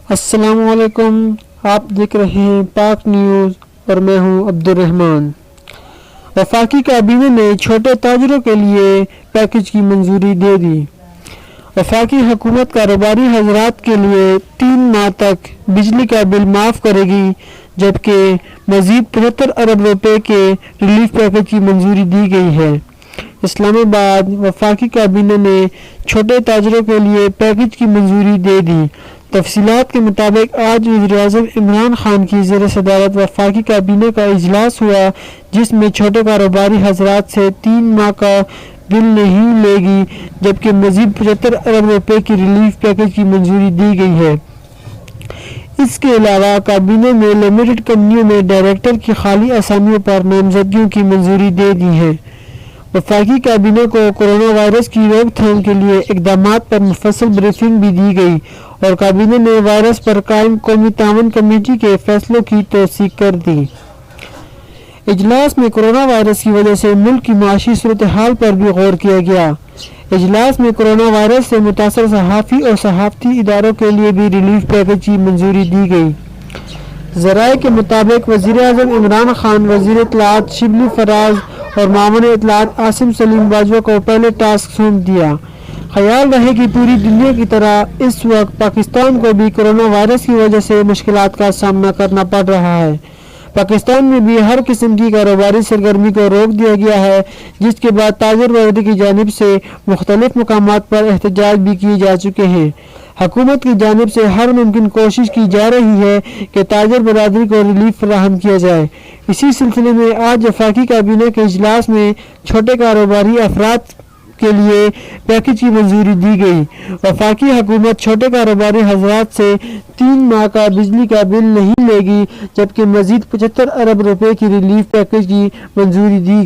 السلام علیکم، آپ دیکھ رہے ہیں پاک نیوز اور میں ہوں عبدالرحمان۔ وفاقی کابینہ نے چھوٹے تاجروں کے لیے پیکیج کی منظوری دے دی۔ وفاقی حکومت کاروباری حضرات کے لیے 3 ماہ تک بجلی کا بل معاف کرے گی، جبکہ مزید 75 ارب روپے کے ریلیف پیکیج کی منظوری دی گئی ہے۔ اسلام آباد وفاقی کابینہ نے چھوٹے تاجروں کے لیے پیکیج کی منظوری دے دی۔ تفصیلات کے مطابق آج وزیر اعظم عمران خان کی زیر صدارت وفاقی کابینہ کا اجلاس ہوا، جس میں چھوٹے کاروباری حضرات سے 3 ماہ کا بل نہیں لے گی، جبکہ مزید 75 ارب روپے کی ریلیف پیکیج کی منظوری دی گئی ہے۔ اس کے علاوہ کابینہ نے لمیٹڈ کمپنیوں میں ڈائریکٹر کی خالی اسامیوں پر نامزدگیوں کی منظوری دے دی ہے۔ وفاقی کابینہ کو کورونا وائرس کی روک تھام کے لیے اقدامات پر مفصل بریفنگ بھی دی گئی اور کابینہ نے وائرس پر قائم قومی تعاون کمیٹی کے فیصلوں کی توثیق کر دی۔ اجلاس میں کورونا وائرس کی وجہ سے ملک کی معاشی صورتحال پر بھی غور کیا گیا۔ اجلاس میں کورونا وائرس سے متاثر صحافی اور صحافتی اداروں کے لیے بھی ریلیف پیکیج کی منظوری دی گئی۔ ذرائع کے مطابق وزیر اعظم عمران خان، وزیر اطلاعات شبلی فراز اور معاون اطلاعات عاصم سلیم باجوہ کو پہلے ٹاسک سونپ دیا۔ خیال رہے کہ پوری دنیا کی طرح اس وقت پاکستان کو بھی کورونا وائرس کی وجہ سے مشکلات کا سامنا کرنا پڑ رہا ہے۔ پاکستان میں بھی ہر قسم کی کاروباری سرگرمی کو روک دیا گیا ہے، جس کے بعد تاجر برادری کی جانب سے مختلف مقامات پر احتجاج بھی کیے جا چکے ہیں۔ حکومت کی جانب سے ہر ممکن کوشش کی جا رہی ہے کہ تاجر برادری کو ریلیف فراہم کیا جائے۔ اسی سلسلے میں آج وفاقی کابینہ کے اجلاس میں چھوٹے کاروباری افراد کے لیے پیکیج کی منظوری دی گئی۔ وفاقی حکومت چھوٹے کاروباری حضرات سے 3 ماہ کا بجلی کا بل نہیں لے گی، جبکہ مزید 75 ارب روپے کی ریلیف پیکیج کی منظوری دی